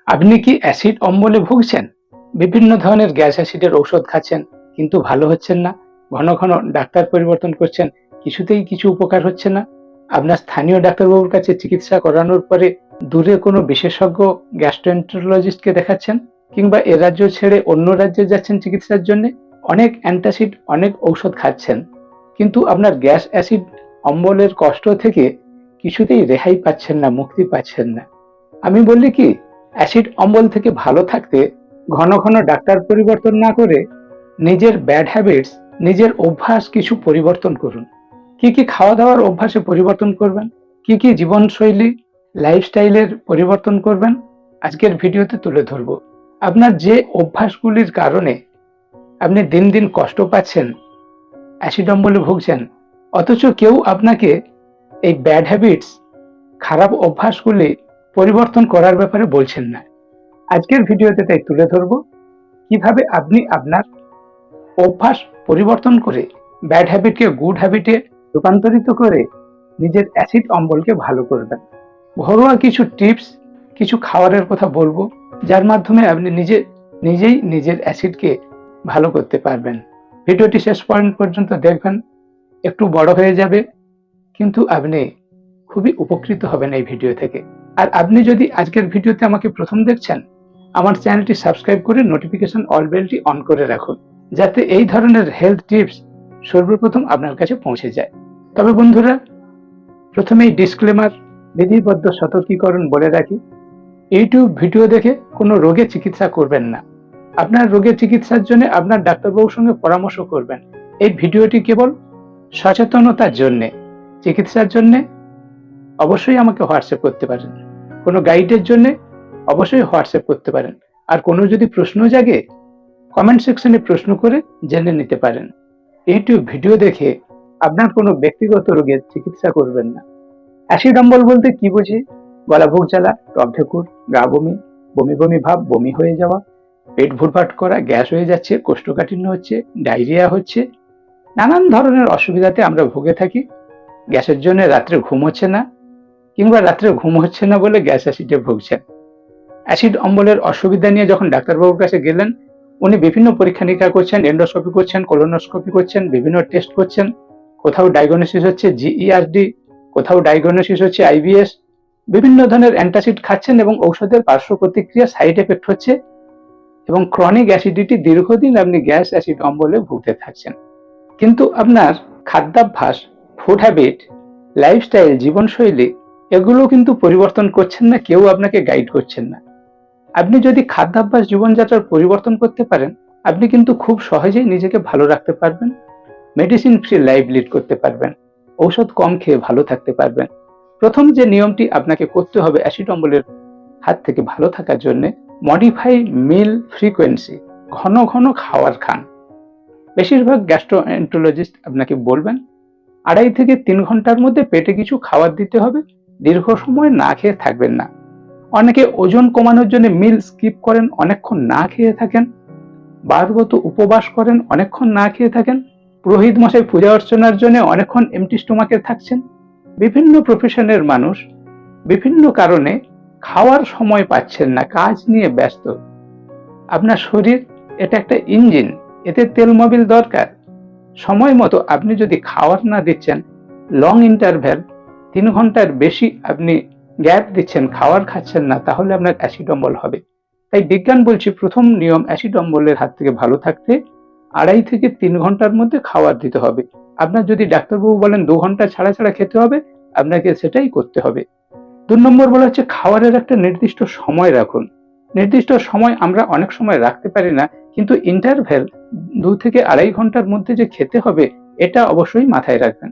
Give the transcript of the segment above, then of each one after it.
আপনি কি অ্যাসিড অম্বলে ভুগছেন? বিভিন্ন ধরনের গ্যাস অ্যাসিডের ঔষধ খাচ্ছেন কিন্তু ভালো হচ্ছেন না। ঘন ঘন ডাক্তার পরিবর্তন করছেন, কিছুতেই কিছু উপকার হচ্ছে না। আপনার স্থানীয় ডাক্তারবাবুর কাছে চিকিৎসা করানোর পরে দূরে কোনো বিশেষজ্ঞ গ্যাস্ট্রোএন্টারোলজিস্টকে দেখাচ্ছেন, কিংবা এ রাজ্য ছেড়ে অন্য রাজ্যে যাচ্ছেন চিকিৎসার জন্য। অনেক অ্যান্টাসিড, অনেক ঔষধ খাচ্ছেন, কিন্তু আপনার গ্যাস অ্যাসিড অম্বলের কষ্ট থেকে কিছুতেই রেহাই পাচ্ছেন না, মুক্তি পাচ্ছেন না। আমি বললি কি, অ্যাসিড অম্বল থেকে ভালো থাকতে ঘন ঘন ডাক্তার পরিবর্তন না করে নিজের ব্যাড হ্যাবিটস, নিজের অভ্যাস কিছু পরিবর্তন করুন। কি কি খাওয়া দাওয়ার অভ্যাসে পরিবর্তন করবেন, কি কি জীবনশৈলী, লাইফস্টাইলের পরিবর্তন করবেন, আজকের ভিডিওতে তুলে ধরব। আপনার যে অভ্যাসগুলির কারণে আপনি দিন দিন কষ্ট পাচ্ছেন, অ্যাসিড অম্বলে ভুগছেন, অথচ কেউ আপনাকে এই ব্যাড হ্যাবিটস, খারাপ অভ্যাসগুলি পরিবর্তন করার ব্যাপারে বলছেন না। আজকের ভিডিওতে তাই তুলে ধরব কিভাবে আপনি আপনার অভ্যাস পরিবর্তন করে ব্যাড হ্যাবিটকে গুড হ্যাবিটে রূপান্তরিত করে নিজের অ্যাসিড অম্বলকে ভালো করবেন। ঘরোয়া কিছু টিপস, কিছু খাবারের কথা বলবো, যার মাধ্যমে আপনি নিজেই নিজের অ্যাসিডকে ভালো করতে পারবেন। ভিডিওটি শেষ পয়েন্ট পর্যন্ত দেখবেন, একটু বড় হয়ে যাবে, কিন্তু আপনি খুবই উপকৃত হবেন এই ভিডিও থেকে। আর আপনি যদি আজকের ভিডিওতে আমাকে প্রথম দেখছেন, আমার চ্যানেলটি সাবস্ক্রাইব করে নোটিফিকেশন অল বেলটি অন করে রাখুন, যাতে এই ধরনের হেলথ টিপস সর্বপ্রথম আপনার কাছে পৌঁছে যায়। তবে বন্ধুরা, প্রথমেই ডিসক্লেমার, বিধিবদ্ধ সতর্কীকরণ বলে রাখি, ইউটিউব ভিডিও দেখে কোনো রোগের চিকিৎসা করবেন না। আপনার রোগের চিকিৎসার জন্য আপনার ডাক্তারবাবুর সঙ্গে পরামর্শ করবেন। এই ভিডিওটি কেবল সচেতনতার জন্যে, চিকিৎসার জন্যে অবশ্যই আমাকে হোয়াটসঅ্যাপ করতে পারেন। কোনো গাইডের জন্য অবশ্যই হোয়াটসঅ্যাপ করতে পারেন। আর কোনো যদি প্রশ্ন জাগে, কমেন্ট সেকশনে প্রশ্ন করে জেনে নিতে পারেন। ইউটিউব ভিডিও দেখে আপনার কোনো ব্যক্তিগত রোগের চিকিৎসা করবেন না। অ্যাসিড অম্বল বলতে কি বুঝি? গলা বুক জ্বালা, টক ঢেকুর, গা বমি, বমি বমি ভাব, বমি হয়ে যাওয়া, পেট ভুরভাট করা, গ্যাস হয়ে যাচ্ছে, কোষ্ঠকাঠিন্য হচ্ছে, ডায়রিয়া হচ্ছে, নানান ধরনের অসুবিধাতে আমরা ভুগে থাকি। গ্যাসের জন্য রাত্রে ঘুম হচ্ছে না, কিংবা রাত্রে ঘুম হচ্ছে না বলে গ্যাস অ্যাসিডে ভুগছেন। অ্যাসিড অম্বলের অসুবিধা নিয়ে যখন ডাক্তারবাবুর কাছে গেলেন, উনি বিভিন্ন পরীক্ষা নিরীক্ষা করছেন, এন্ডোস্কোপি করছেন, কোলোনোস্কোপি করছেন, বিভিন্ন টেস্ট করছেন। কোথাও ডায়াগনোসিস হচ্ছে জিইআরডি, কোথাও ডায়াগনোসিস হচ্ছে আইবিএস। বিভিন্ন ধরনের অ্যান্টাসিড খাচ্ছেন এবং ঔষধের পার্শ্ব প্রতিক্রিয়া, সাইড এফেক্ট হচ্ছে, এবং ক্রনিক অ্যাসিডিটি, দীর্ঘদিন আপনি গ্যাস অ্যাসিড অম্বলে ভুগতে থাকছেন। কিন্তু আপনার খাদ্যাভ্যাস, ফুড হ্যাবিট, লাইফস্টাইল, জীবনশৈলী, এগুলো কিন্তু পরিবর্তন করছেন না, কেউ আপনাকে গাইড করছেন না। আপনি যদি খাদ্যাভ্যাস, জীবনযাত্রার পরিবর্তন করতে পারেন, আপনি কিন্তু খুব সহজেই নিজেকে ভালো রাখতে পারবেন, মেডিসিন ফ্রি লাইফ লিড করতে পারবেন, ঔষধ কম খেয়ে ভালো থাকতে পারবেন। প্রথম যে নিয়মটি আপনাকে করতে হবে অ্যাসিড অম্বলের হাত থেকে ভালো থাকার জন্য, মডিফাই মিল ফ্রিকোয়েন্সি। ঘন ঘন খাওয়ার খান। বেশিরভাগ গ্যাস্ট্রোএন্টারোলজিস্ট আপনাকে বলবেন 2.5 থেকে 3 ঘন্টার মধ্যে পেটে কিছু খাবার দিতে হবে, দীর্ঘ সময় না খেয়ে থাকবেন না। অনেকে ওজন কমানোর জন্য মিল স্কিপ করেন, অনেকক্ষণ না খেয়ে থাকেন, বারগত উপবাস করেন, অনেকক্ষণ না খেয়ে থাকেন, পুরোহিত মশাই পূজা অর্চনার জন্য অনেকক্ষণ এমটি স্টোমাকে থাকছেন। বিভিন্ন প্রফেশনের মানুষ বিভিন্ন কারণে খাওয়ার সময় পাচ্ছেন না, কাজ নিয়ে ব্যস্ত। আপনার শরীর এটা একটা ইঞ্জিন, এতে তেল মোবিল দরকার। সময় মতো আপনি যদি খাওয়ার না দিচ্ছেন, লং ইন্টারভ্যাল, 3 ঘন্টার বেশি আপনি গ্যাপ দিচ্ছেন, খাওয়ার খাচ্ছেন না, তাহলে আপনার অ্যাসিড অম্বল হবে। তাই বিজ্ঞান বলছে, প্রথম নিয়ম অ্যাসিড অম্বলের হাত থেকে ভালো থাকতে 2.5 থেকে 3 ঘন্টার মধ্যে খাবার দিতে হবে। আপনার যদি ডাক্তারবাবু বলেন 2 ঘন্টা ছাড়া ছাড়া খেতে হবে, আপনাকে সেটাই করতে হবে। 2 নম্বর বলা হচ্ছে, খাবারের একটা নির্দিষ্ট সময় রাখুন। নির্দিষ্ট সময় আমরা অনেক সময় রাখতে পারি না, কিন্তু ইন্টারভ্যাল 2 থেকে 2.5 ঘন্টার মধ্যে যে খেতে হবে, এটা অবশ্যই মাথায় রাখবেন।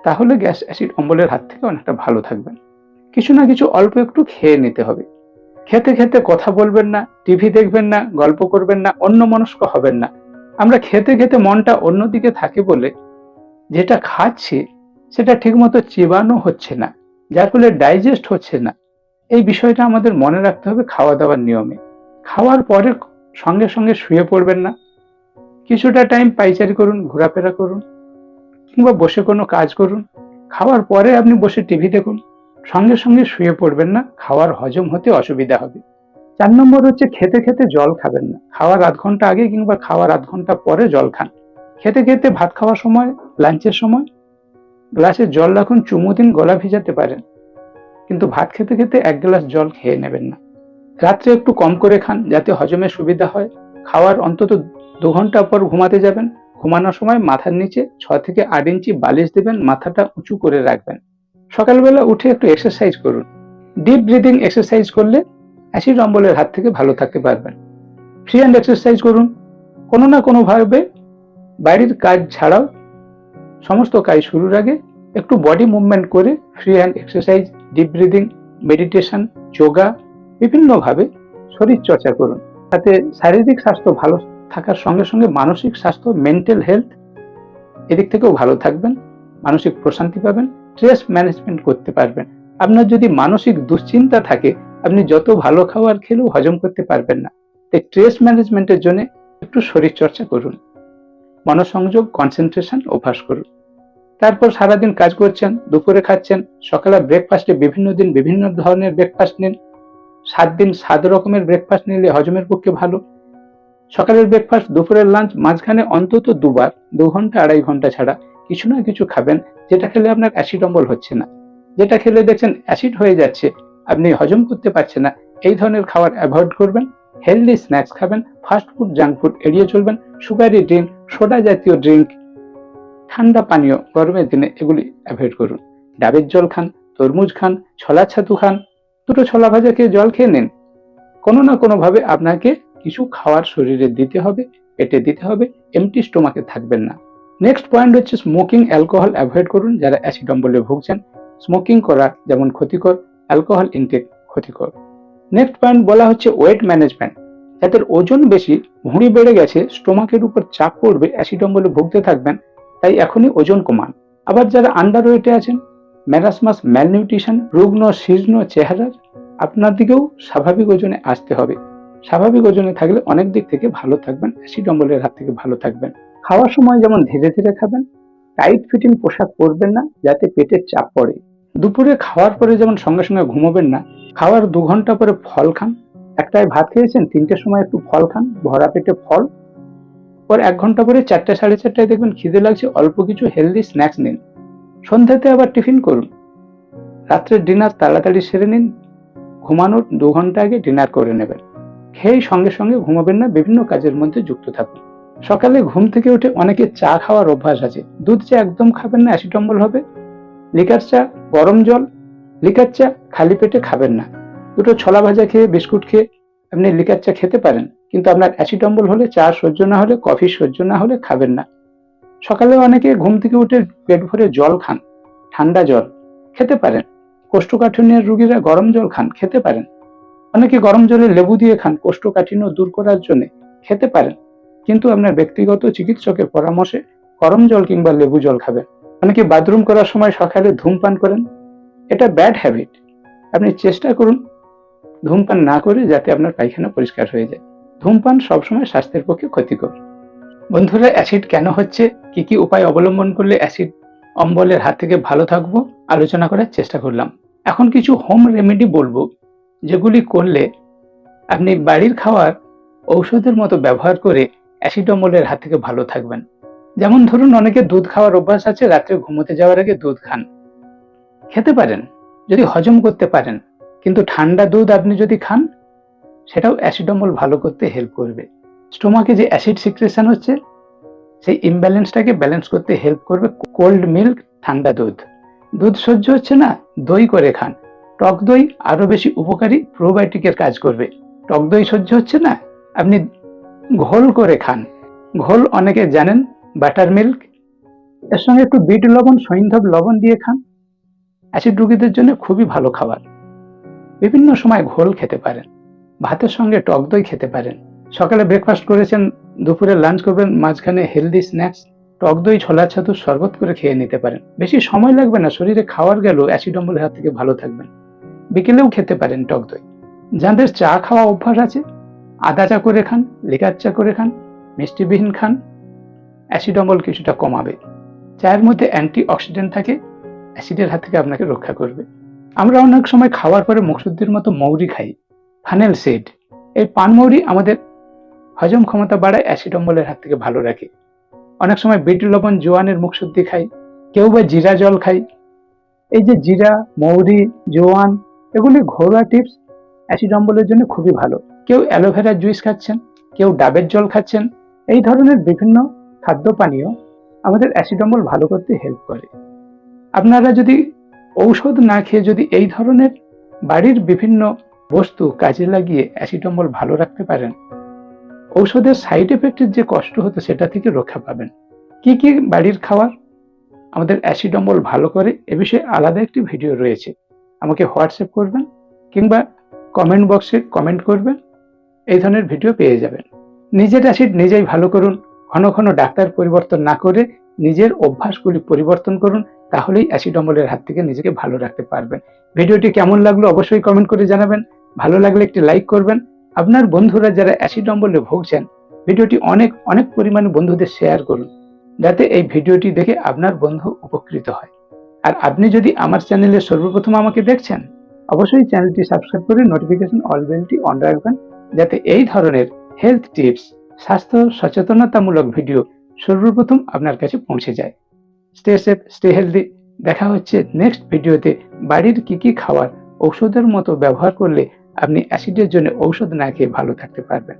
তাহলে গ্যাস অ্যাসিড অম্বলের হাত থেকে অনেকটা ভালো থাকবেন। কিছু না কিছু অল্প একটু খেয়ে নিতে হবে। খেতে খেতে কথা বলবেন না, টিভি দেখবেন না, গল্প করবেন না, অন্যমনস্ক হবেন না। আমরা খেতে খেতে মনটা অন্যদিকে থাকে বলে যেটা খাচ্ছি সেটা ঠিকমতো চিবানো হচ্ছে না, যার ফলে ডাইজেস্ট হচ্ছে না। এই বিষয়টা আমাদের মনে রাখতে হবে খাওয়া দাওয়ার নিয়মে। খাওয়ার পরে সঙ্গে সঙ্গে শুয়ে পড়বেন না, কিছুটা টাইম পায়চারি করুন, ঘোরাফেরা করুন, কিংবা বসে কোনো কাজ করুন। খাওয়ার পরে আপনি বসে টিভি দেখুন, সঙ্গে সঙ্গে শুয়ে পড়বেন না, খাওয়ার হজম হতে অসুবিধা হবে। 4 নম্বর হচ্ছে খেতে খেতে জল খাবেন না। খাওয়ার আধ ঘন্টা আগে কিংবা খাওয়ার আধ ঘন্টা পরে জল খান। খেতে খেতে ভাত খাওয়ার সময়, লাঞ্চের সময় গ্লাসে জল রাখুন, চুমু দিন, গলা ভিজাতে পারেন, কিন্তু ভাত খেতে খেতে 1 গ্লাস জল খেয়ে নেবেন না। রাত্রে একটু কম করে খান যাতে হজমে সুবিধা হয়। খাওয়ার অন্তত 2 ঘন্টা পর ঘুমাতে যাবেন। ঘুমানোর সময় মাথার নিচে 6 থেকে 8 ইঞ্চি বালিশ দেবেন, মাথাটা উঁচু করে রাখবেন। সকালবেলা উঠে একটু এক্সারসাইজ করুন। ডিপ ব্রিদিং এক্সারসাইজ করলে অ্যাসিড অম্বলের হাত থেকে ভালো থাকতে পারবেন। ফ্রি হ্যান্ড এক্সারসাইজ করুন। কোনো না কোনোভাবে বাড়ির কাজ ছাড়াও সমস্ত কাজ শুরুর আগে একটু বডি মুভমেন্ট করে free hand exercise, deep breathing, meditation, yoga বিভিন্নভাবে শরীর চর্চা করুন। তাতে শারীরিক স্বাস্থ্য ভালো থাকার সঙ্গে সঙ্গে মানসিক স্বাস্থ্য, মেন্টাল হেলথ এদিক থেকেও ভালো থাকবেন, মানসিক প্রশান্তি পাবেন, স্ট্রেস ম্যানেজমেন্ট করতে পারবেন। আপনার যদি মানসিক দুশ্চিন্তা থাকে, আপনি যত ভালো খাবার খেলেও হজম করতে পারবেন না। তাই স্ট্রেস ম্যানেজমেন্টের জন্য একটু শরীর চর্চা করুন, মনোসংযোগ, কনসেন্ট্রেশন অভ্যাস করুন। তারপর সারাদিন কাজ করছেন, দুপুরে খাচ্ছেন, সকালে ব্রেকফাস্টে বিভিন্ন দিন বিভিন্ন ধরনের ব্রেকফাস্ট নিন। 7 দিন 7 রকমের ব্রেকফাস্ট নিলে হজমের পক্ষে ভালো। সকালের ব্রেকফাস্ট, দুপুরের লাঞ্চ, মাঝখানে অন্তত 2 বার 2 ঘন্টা 2.5 ঘন্টা ছাড়া কিছু না কিছু খাবেন, যেটা খেলে আপনার অ্যাসিড অম্বল হচ্ছে না। যেটা খেলে দেখছেন অ্যাসিড হয়ে যাচ্ছে, আপনি হজম করতে পারছেন না, এই ধরনের খাবার অ্যাভয়েড করবেন। হেলদি স্ন্যাক্স খাবেন, ফাস্ট ফুড, জাঙ্ক ফুড এড়িয়ে চলবেন। সুগারি ড্রিঙ্ক, সোডা জাতীয় ড্রিঙ্ক, ঠান্ডা পানীয় গরমের দিনে এগুলি অ্যাভয়েড করুন। ডাবের জল খান, তরমুজ খান, ছোলা ছাতু খান, 2টো ছোলা ভাজা খেয়ে জল খেয়ে নিন। কোনো না কোনোভাবে আপনাকে কিছু খাওয়ার শরীরে দিতে হবে, পেটে দিতে হবে, এমটি স্টোমাকে থাকবেন না। নেক্সট পয়েন্ট হচ্ছে স্মোকিং, অ্যালকোহল অ্যাভয়েড করুন। যারা অ্যাসিড অম্বলে ভুগছেন, স্মোকিং করা যেমন ক্ষতিকর, অ্যালকোহল ইনটেক ক্ষতিকর। নেক্সট পয়েন্ট বলা হচ্ছে ওয়েট ম্যানেজমেন্ট। যাদের ওজন বেশি, ভুঁড়ি বেড়ে গেছে, স্টোমাকের উপর চাপ পড়বে, অ্যাসিড অম্বলে ভুগতে থাকবেন, তাই এখনই ওজন কমান। আবার যারা আন্ডার ওয়েটে আছেন, ম্যারাসমাস, ম্যালনিউট্রিশন, রুগ্ন শীর্ণ চেহারার, আপনার দিকেও স্বাভাবিক ওজনে আসতে হবে। স্বাভাবিক ওজনে থাকলে অনেক দিক থেকে ভালো থাকবেন, অ্যাসিড অম্বলের হাত থেকে ভালো থাকবেন। খাওয়ার সময় যেমন ধীরে ধীরে খাবেন, টাইট ফিটিং পোশাক পরবেন না যাতে পেটের চাপ পড়ে। দুপুরে খাওয়ার পরে যেমন সঙ্গে সঙ্গে ঘুমোবেন না, খাওয়ার 2 ঘন্টা পরে ফল খান। একটায় ভাত খেয়েছেন, 3টের সময় একটু ফল খান, ভরা পেটে ফল। পর 1 ঘন্টা পরে 4টে 4:30টায় দেখবেন খিদে লাগছে, অল্প কিছু হেলদি স্ন্যাক্স নিন। সন্ধ্যাতে আবার টিফিন করুন। রাত্রের ডিনার তাড়াতাড়ি সেরে নিন, ঘুমানোর 2 ঘন্টা আগে ডিনার করে নেবেন। খেয়েই সঙ্গে সঙ্গে ঘুমাবেন না, বিভিন্ন কাজের মধ্যে যুক্ত থাকুন। সকালে ঘুম থেকে উঠে অনেকে চা খাওয়ার অভ্যাস আছে। দুধ চা একদম খাবেন না, অ্যাসিড অম্বল হবে। লিকার চা, গরম জল, লিকার চা খালি পেটে খাবেন না। 2টো ছোলা ভাজা খেয়ে, বিস্কুট খেয়ে আপনি লিকার চা খেতে পারেন, কিন্তু আপনার অ্যাসিড অম্বল হলে, চা সহ্য না হলে, কফি সহ্য না হলে খাবেন না। সকালে অনেকে ঘুম থেকে উঠে পেট ভরে জল খান, ঠান্ডা জল খেতে পারেন। কোষ্ঠকাঠিন্যের রোগীরা গরম জল খান, খেতে পারেন। অনেকে গরম জলে লেবু দিয়ে খান, কোষ্ঠকাঠিন্য দূর করার জন্য, খেতে পারেন। কিন্তু আপনার ব্যক্তিগত চিকিৎসকের পরামর্শে গরম জল কিংবা লেবু জল খাবেন। অনেকে বাথরুম করার সময় সকালে ধূমপান করেন, এটা ব্যাড হ্যাবিট। আপনি চেষ্টা করুন ধূমপান না করে যাতে আপনার পায়খানা পরিষ্কার হয়ে যায়। ধূমপান সবসময় স্বাস্থ্যের পক্ষে ক্ষতিকর। বন্ধুরা, অ্যাসিড কেন হচ্ছে, কি কি উপায় অবলম্বন করলে অ্যাসিড অম্বলের হাত থেকে ভালো থাকবো, আলোচনা করার চেষ্টা করলাম। এখন কিছু হোম রেমেডি বলবো, যেগুলি করলে আপনি বাড়ির খাওয়ার ঔষধের মতো ব্যবহার করে অ্যাসিড অম্বলের হাত থেকে ভালো থাকবেন। যেমন ধরুন, অনেকে দুধ খাওয়ার অভ্যাস আছে, রাত্রে ঘুমোতে যাওয়ার আগে দুধ খান, খেতে পারেন যদি হজম করতে পারেন। কিন্তু ঠান্ডা দুধ আপনি যদি খান, সেটাও অ্যাসিড অম্বল ভালো করতে হেল্প করবে। স্টোমাকে যে অ্যাসিড সিক্রেশন হচ্ছে, সেই ইমব্যালেন্সটাকে ব্যালেন্স করতে হেল্প করবে কোল্ড মিল্ক, ঠান্ডা দুধ। দুধ সহ্য হচ্ছে না, দই করে খান। টক দই আরো বেশি উপকারী, প্রোবায়োটিকের কাজ করবে। টক দই সহ্য হচ্ছে না, আপনি ঘোল করে খান। ঘোল অনেকে জানেন, বাটার মিল্ক, এর সঙ্গে একটু বিট লবণ, সৈন্ধব লবণ দিয়ে খান। অ্যাসিড রোগীদের জন্য খুবই ভালো খাবার। বিভিন্ন সময় ঘোল খেতে পারেন, ভাতের সঙ্গে টক দই খেতে পারেন। সকালে ব্রেকফাস্ট করেছেন, দুপুরে লাঞ্চ করবেন, মাঝখানে হেলদি স্ন্যাক্স, টক দই, ছোলা ছাতু শরবত করে খেয়ে নিতে পারেন। বেশি সময় লাগবে না, শরীরে খাওয়ার গেল, অ্যাসিড অম্বলের হাত থেকে ভালো থাকবেন। বিকেলেও খেতে পারেন টক দই। যাদের চা খাওয়া অভ্যাস আছে, আদা চা করে খান, লিকার চা করে খান, মিষ্টিবিহীন খান, অ্যাসিড অম্বল কিছুটা কমাবে। চায়ের মধ্যে অ্যান্টি অক্সিডেন্ট থাকে, অ্যাসিডের হাত থেকে আপনাকে রক্ষা করবে। আমরা অনেক সময় খাওয়ার পরে মুখশুদ্ধির মতো মৌরি খাই, ফানেল সিড। এই পানমৌরি আমাদের হজম ক্ষমতা বাড়ায়, অ্যাসিড অম্বলের হাত থেকে ভালো রাখে। অনেক সময় বিট লবণ, জোয়ানের মুখশুদ্ধি খাই, কেউ বা জিরা জল খাই। এই যে জিরা, মৌরি, জোয়ান, এগুলি ঘরোয়া টিপস, অ্যাসিড অম্বলের জন্য খুবই ভালো। কেউ অ্যালোভেরা জুস খাচ্ছেন, কেউ ডাবের জল খাচ্ছেন। এই ধরনের বিভিন্ন খাদ্য পানীয় আমাদের অ্যাসিড অম্বল ভালো করতে হেল্প করে। আপনারা যদি ঔষধ না খেয়ে যদি এই ধরনের বাড়ির বিভিন্ন বস্তু কাজে লাগিয়ে অ্যাসিড অম্বল ভালো রাখতে পারেন, ঔষধের সাইড এফেক্টের যে কষ্ট হতো সেটা থেকে রক্ষা পাবেন। কি কি বাড়ির খাবার আমাদের অ্যাসিড অম্বল ভালো করে, এ বিষয়ে আলাদা একটি ভিডিও রয়েছে। আমাকে হোয়াটসঅ্যাপ করবেন কিংবা কমেন্ট বক্সে কমেন্ট করবেন, এই ধরনের ভিডিও পেয়ে যাবেন। নিজের অ্যাসিড নিজেই ভালো করুন। ঘন ঘন ডাক্তার পরিবর্তন না করে নিজের অভ্যাসগুলি পরিবর্তন করুন, তাহলেই অ্যাসিড অম্বলের হাত থেকে নিজেকে ভালো রাখতে পারবেন। ভিডিওটি কেমন লাগলো অবশ্যই কমেন্ট করে জানাবেন। ভালো লাগলে একটি লাইক করবেন। আপনার বন্ধুরা যারা অ্যাসিড অম্বলে ভুগছেন, ভিডিওটি অনেক অনেক পরিমাণে বন্ধুদের শেয়ার করুন, যাতে এই ভিডিওটি দেখে আপনার বন্ধু উপকৃত হয়। আর আপনি যদি আমার চ্যানেলে সর্বপ্রথম আমাকে দেখছেন, অবশ্যই চ্যানেলটি সাবস্ক্রাইব করে নোটিফিকেশন অল বেলটি অন রাখবেন, যাতে এই ধরনের হেলথ টিপস, স্বাস্থ্য সচেতনতামূলক ভিডিও সর্বপ্রথম আপনার কাছে পৌঁছে যায়। Stay safe, stay healthy. দেখা হচ্ছে নেক্সট ভিডিওতে। বাড়ির কি কি খাবার ঔষধের মতো ব্যবহার করলে আপনি অ্যাসিডের জন্য ঔষধ না খেয়ে ভালো থাকতে পারবেন।